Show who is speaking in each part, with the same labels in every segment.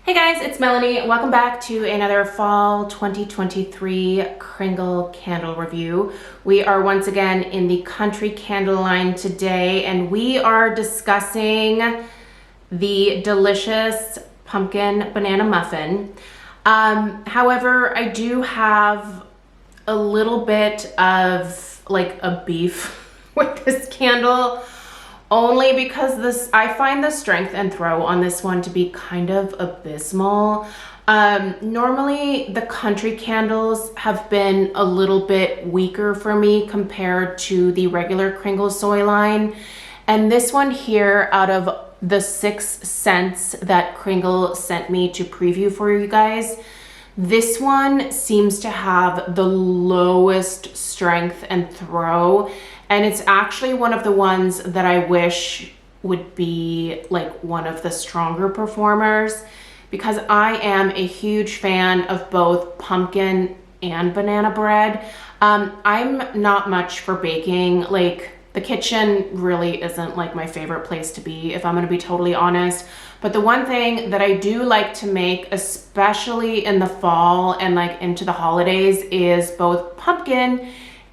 Speaker 1: Hey guys, it's Melanie. Welcome back to another fall 2023 Kringle candle review. We are once again in the Country Candle line today, and we are discussing the delicious pumpkin banana muffin. However, I do have a little bit of like a beef with this candle. Only because I find the strength and throw on this one to be kind of abysmal. Normally the country candles have been a little bit weaker for me compared to the regular Kringle soy line. And this one here, out of the 6 scents that Kringle sent me to preview for you guys, this one seems to have the lowest strength and throw. And it's actually one of the ones that I wish would be like one of the stronger performers, because I am a huge fan of both pumpkin and banana bread. I'm not much for baking. Like, the kitchen really isn't like my favorite place to be, if I'm gonna be totally honest. But the one thing that I do like to make, especially in the fall and like into the holidays, is both pumpkin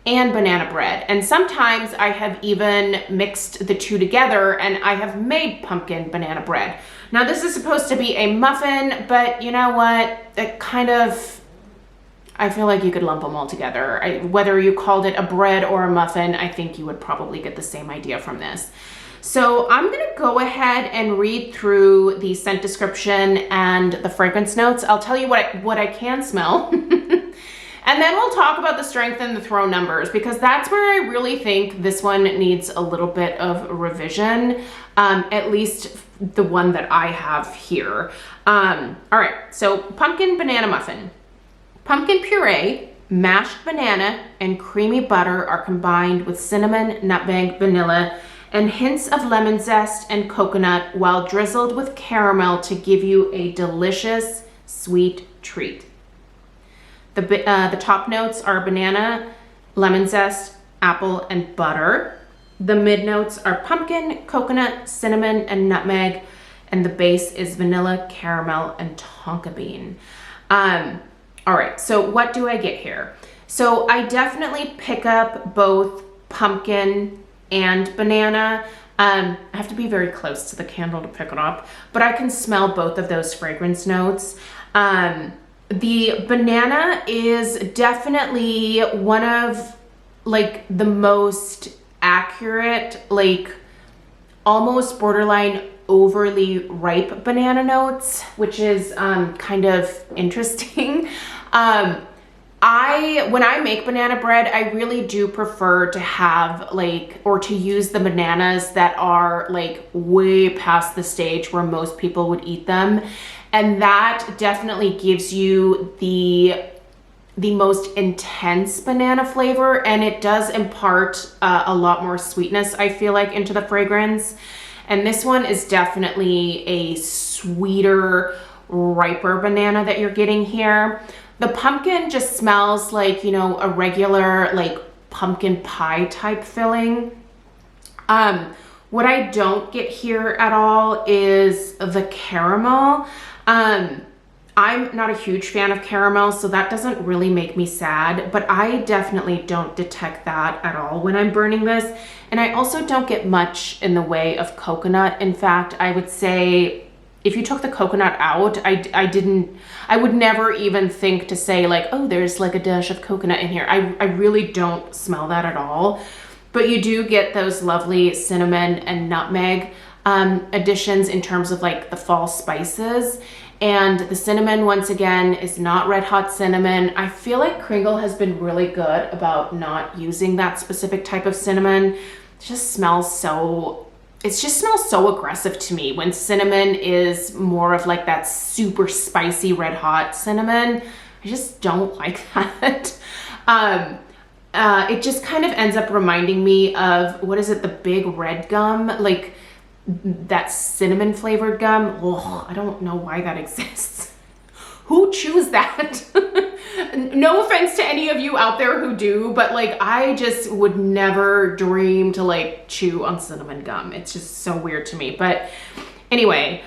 Speaker 1: and banana bread. And sometimes I have even mixed the two together and I have made pumpkin banana bread. Now this is supposed to be a muffin, but you know what? It kind of, I feel like you could lump them all together. Whether you called it a bread or a muffin, I think you would probably get the same idea from this. So I'm gonna go ahead and read through the scent description and the fragrance notes. I'll tell you what I can smell. And then we'll talk about the strength and the throw numbers, because that's where I really think this one needs a little bit of revision, at least the one that I have here. All right, so pumpkin banana muffin. Pumpkin puree, mashed banana, and creamy butter are combined with cinnamon, nutmeg, vanilla, and hints of lemon zest and coconut, while drizzled with caramel to give you a delicious, sweet treat. The top notes are banana, lemon zest, apple, and butter. The mid notes are pumpkin, coconut, cinnamon, and nutmeg. And the base is vanilla, caramel, and tonka bean. All right, so what do I get here? So I definitely pick up both pumpkin and banana. I have to be very close to the candle to pick it up, but I can smell both of those fragrance notes. The banana is definitely one of like the most accurate, like almost borderline overly ripe banana notes, which is kind of interesting. When I make banana bread, I really do prefer to have like, or to use the bananas that are like way past the stage where most people would eat them. And that definitely gives you the most intense banana flavor, and it does impart a lot more sweetness, I feel like, into the fragrance. And this one is definitely a sweeter, riper banana that you're getting here. The pumpkin just smells like, you know, a regular like pumpkin pie type filling. What I don't get here at all is the caramel. I'm not a huge fan of caramel, so that doesn't really make me sad, but I definitely don't detect that at all when I'm burning this. And I also don't get much in the way of coconut. In fact, I would say if you took the coconut out, I would never even think to say like, oh, there's like a dash of coconut in here. I really don't smell that at all. But you do get those lovely cinnamon and nutmeg additions in terms of like the fall spices. And the cinnamon, once again, is not red hot cinnamon. I feel like Kringle has been really good about not using that specific type of cinnamon. It just smells so aggressive to me when cinnamon is more of like that super spicy red hot cinnamon. I just don't like that. It just kind of ends up reminding me of, what is it, the big red gum, like that cinnamon flavored gum. Oh, I don't know why that exists. Who chews that? No offense to any of you out there who do, but like I just would never dream to like chew on cinnamon gum. It's just so weird to me. But anyway,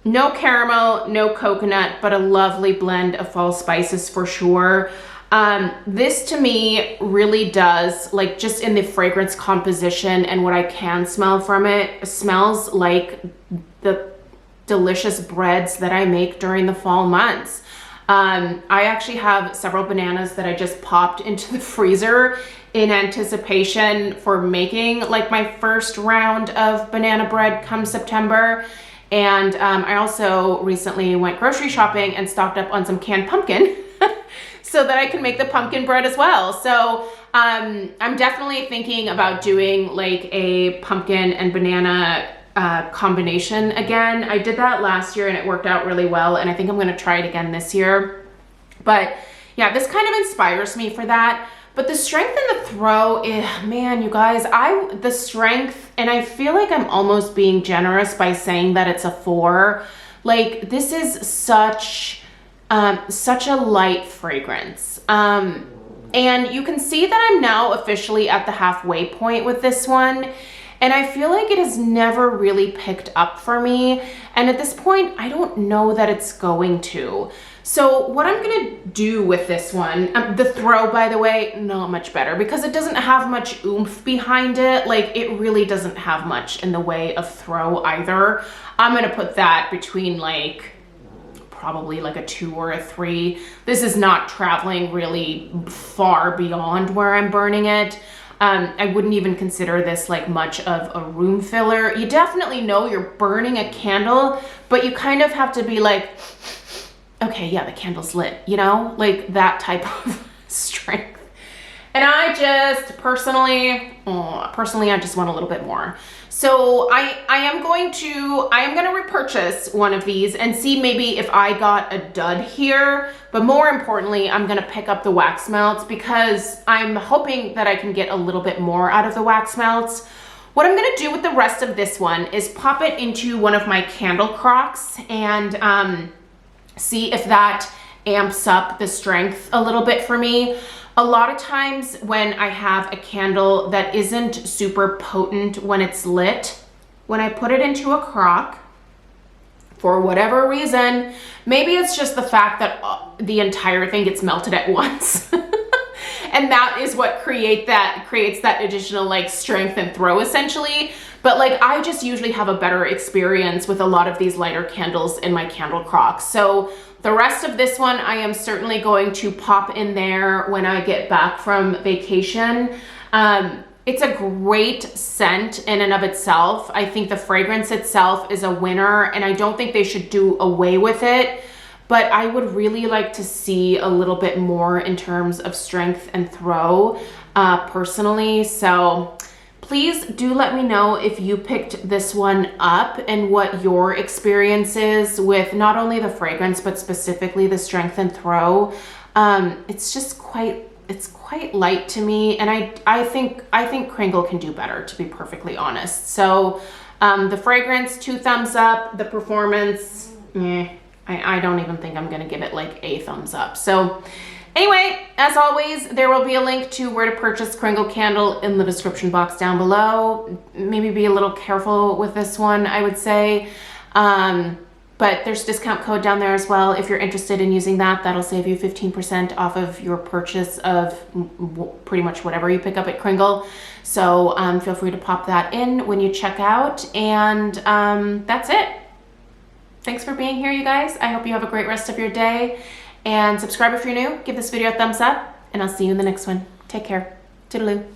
Speaker 1: No caramel, no coconut, but a lovely blend of fall spices for sure. This to me really does, like, just in the fragrance composition and what I can smell from it, smells like the delicious breads that I make during the fall months. I actually have several bananas that I just popped into the freezer in anticipation for making like my first round of banana bread come September. And I also recently went grocery shopping and stocked up on some canned pumpkin so that I can make the pumpkin bread as well. So I'm definitely thinking about doing like a pumpkin and banana combination again. I did that last year and it worked out really well, and I think I'm gonna try it again this year. But yeah, this kind of inspires me for that. But the strength in the throw, man, you guys, the strength, and I feel like I'm almost being generous by saying that it's a 4. Like, this is such a light fragrance. And you can see that I'm now officially at the halfway point with this one. And I feel like it has never really picked up for me. And at this point, I don't know that it's going to. So what I'm gonna do with this one, the throw, by the way, not much better because it doesn't have much oomph behind it. Like, it really doesn't have much in the way of throw either. I'm gonna put that between like, probably like a 2 or a 3. This is not traveling really far beyond where I'm burning it. I wouldn't even consider this like much of a room filler. You definitely know you're burning a candle, but you kind of have to be like, okay, yeah, the candle's lit, you know, like that type of strength. And I just personally, I just want a little bit more. So I am going to repurchase one of these and see maybe if I got a dud here. But more importantly, I'm gonna pick up the wax melts because I'm hoping that I can get a little bit more out of the wax melts. What I'm gonna do with the rest of this one is pop it into one of my candle crocks and see if that amps up the strength a little bit for me. A lot of times when I have a candle that isn't super potent when it's lit, when I put it into a crock, for whatever reason, maybe it's just the fact that the entire thing gets melted at once. And that is what creates that additional like strength and throw essentially. But like, I just usually have a better experience with a lot of these lighter candles in my candle crocks. So the rest of this one, I am certainly going to pop in there when I get back from vacation. It's a great scent in and of itself. I think the fragrance itself is a winner, and I don't think they should do away with it. But I would really like to see a little bit more in terms of strength and throw personally. So please do let me know if you picked this one up and what your experience is with not only the fragrance, but specifically the strength and throw. It's just quite light to me. And I think Kringle can do better, to be perfectly honest. So the fragrance, 2 thumbs up, the performance, I don't even think I'm gonna give it like a thumbs up. So anyway, as always, there will be a link to where to purchase Kringle Candle in the description box down below. Maybe be a little careful with this one, I would say. But there's a discount code down there as well. If you're interested in using that, that'll save you 15% off of your purchase of pretty much whatever you pick up at Kringle. So feel free to pop that in when you check out. And that's it. Thanks for being here, you guys. I hope you have a great rest of your day. And subscribe if you're new. Give this video a thumbs up. And I'll see you in the next one. Take care. Toodaloo.